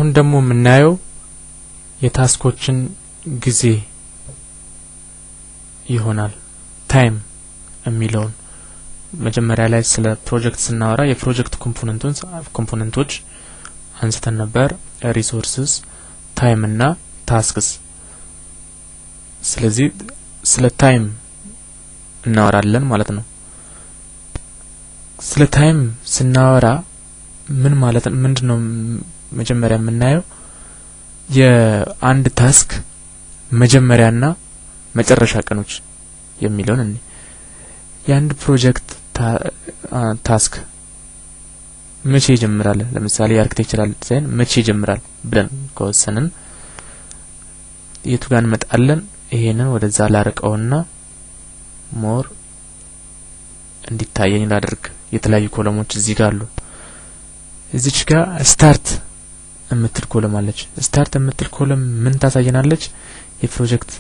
አሁን ደግሞ የምናየው የታስኮችን ጊዜ ይሆናል ታይም የሚለውን መጀመሪያ ላይ ስለ ፕሮጀክት ስናወራ የፕሮጀክት ኮምፖነንቶች አንስተን ነበር ሪሶርስስ ታይም እና ታስክስ ስለዚህ ስለ ታይም እናወራለን ማለት ነው ስለ ታይም ስናወራ ምን ማለት ምንድነው መጀመሪያ የምናየው የአንድ ታስክ መጀመሪያና መጨረሻ ቀኖች የሚለውን እንዴ የአንድ ፕሮጀክት ታስክ መቼ ይጀምራል ለምሳሌ የአርኪቴክቸራል ዲዛይን መቼ ይጀምራል ብለን ከወሰንን የቱ ጋር እንመጣለን ይሄንን ወደዛ ላርቀውና ሞር እንዲታየኝ ላድርግ የተለያዩ ኮለሞች እዚህ ጋር አሉ እዚች ጋር ስታርት የምትል ኮለም አለች ስታርት የምትል ኮለም ምን ታሳየናለች የፕሮጀክት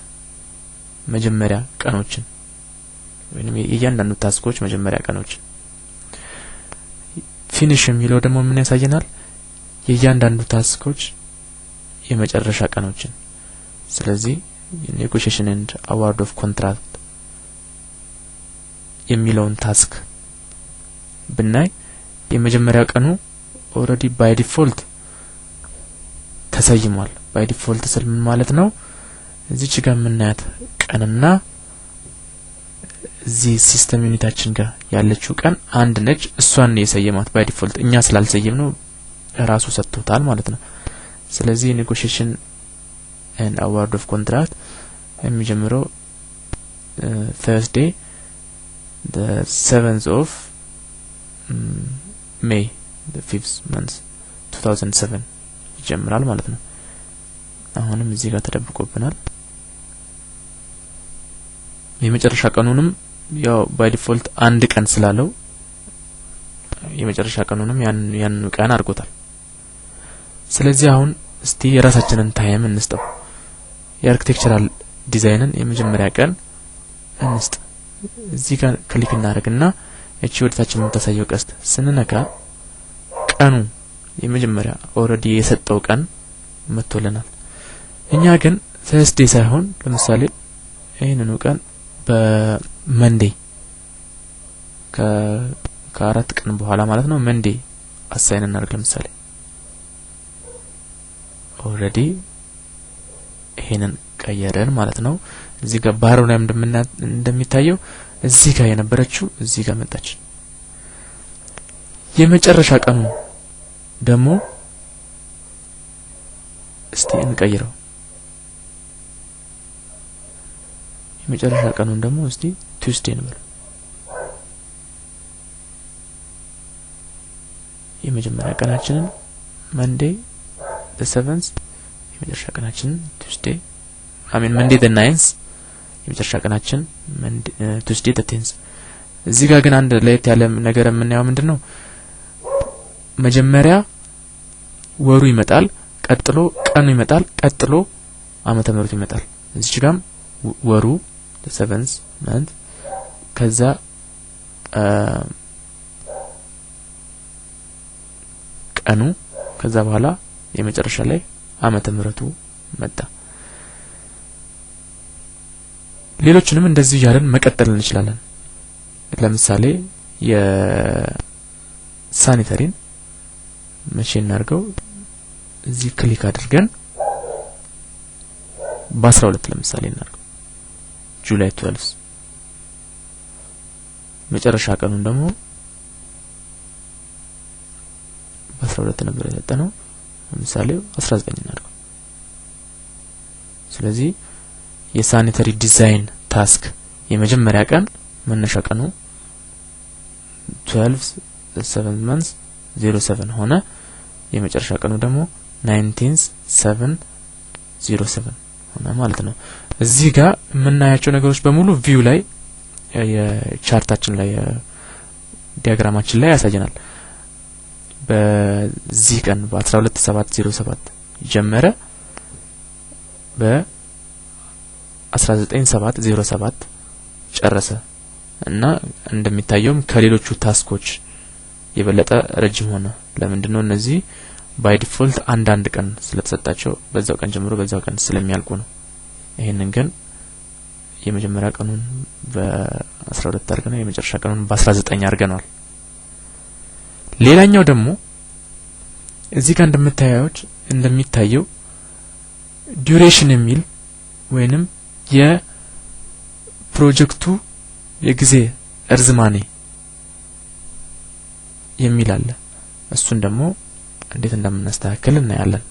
መጀመሪያ ቀኖችን ወይንም የእያንዳንዱ ታስኮች መጀመሪያ ቀኖችን ፊኒሽ የሚለው ደግሞ ምን ያሳየናል የእያንዳንዱ ታስኮች የመጨረሻ ቀኖችን ስለዚህ negotiation and award of contract የሚለውን ታስክ ብናይ የመጀመሪያ ቀኑ already by default ተሰይሟል by default ስል ምን ማለት ነው እዚች ጋር ምናያት ቀንና እዚህ ሲስተም ዩኒታችን ጋር ያለችው ቀን አንድ ነች እሷን ነው የሰየማት by default እኛ ስላልሰየምነው ራሱ ሰጥቶታል ማለት ነው ስለዚህ negotiation and award of contract የሚጀምረው Thursday the 7th of May the 5th month 2007 ይጀምራል ማለት ነው አሁንም እዚህ ጋር ተደብቆብናል የመጨረሻ ቀኑንም ያው by default አንድ ቀን ስላለው የመጨረሻ ቀኑንም ያን ቀን አድርጎታል ስለዚህ አሁን እስቲ የራሳችንን ታይም እንስጠው የአርኪቴክቸራል ዲዛይንን የመጀመሪያ ቀን እንስጥ እዚህ ጋር ክሊክ እናደርግና እቺ ወደታችን የምታሳየው ቀስት ስንነካ ቀኑ የመጀመሪያ already የሰጠው ቀን መጥቶልናል እኛ ግን Thursday ሳይሆን ለምሳሌ ይሄንን ቀን በመንዴይ ከአራት ቀን በኋላ ማለት ነው መንዴይ አሳይን እናደርግ ለምሳሌ already ይሄንን ቀየረን ማለት ነው እዚህ ጋር ባሮ ላይ እንደሚታየው እዚህ ጋር የነበረችው እዚህ ጋር መጣች የመጨረሻ ቀኑ ደግሞ እስቲ እንቀይረው የመጨረሻ ቀኑን ደግሞ እስቲ Tuesday እንበል የመጀመሪያ ቀናችንን Monday the 7th የመጨረሻ ቀናችን Tuesday Monday the 9th የመጨረሻ ቀናችን Tuesday the 10th እዚህ ጋር ግን አንድ ለየት ያለ ነገር የምናየው ምንድነው መጀመሪያ ወሩ ይመጣል ቀጥሎ ቀኑ ይመጣል ቀጥሎ ዓመተ ምህረቱ ይመጣል እዚህ ጋርም ወሩ the 7th month ከዛ ቀኑ ከዛ በኋላ የመጨረሻ ላይ ዓመተ ምህረቱ መጣ ሌሎችንም እንደዚህ ያለን መቀጠል እንችላለን ለምሳሌ የሳኒታሪን መቼ እናርገው እዚህ ክሊክ አድርገን በ12 ለምሳሌ እናርገው July 12 መጨረሻ ቀኑን ደግሞ በ12 ነበር የሰጠነው ለምሳሌ 19 እናርገው ስለዚህ የሳኒታሪ ዲዛይን ታስክ የመጀመሪያ ቀን መነሻ ቀኑ 12 7 months 07 ሆነ የመጨረሻ ቀኑ ደግሞ 19/7/07 ሆነ ማለት ነው እዚህ ጋር የምናያቸው ነገሮች በሙሉ ቪው ላይ የቻርታችን ላይ ዲያግራማችን ላይ ያሳየናል በዚህ ቀን በ12/7/07 ጀመረ በ19/7/07 ጨረሰ እና እንደሚታየውም ከሌሎቹ ታስኮች የበለጠ ረጅም ሆነ ለምንድነው እነዚህ ባይ ዲፎልት አንድ ቀን ስለተሰጣቸው በዛው ቀን ጀምሮ በዛው ቀን ስለሚያልቁ ነው። ይሄንን ግን የመጀመሪያ ቀኑን በ12 አድርገናል፣ የመጨረሻ ቀኑን በ19 አድርገናል። ሌላኛው ደግሞ እዚህ ጋር እንደሚታየው ዱሬሽን የሚል ወይንም የፕሮጀክቱ የጊዜ እርዝማኔ የሚል አለ። እሱን ደግሞ እንዴት እንደምናስተካክል እናያለን።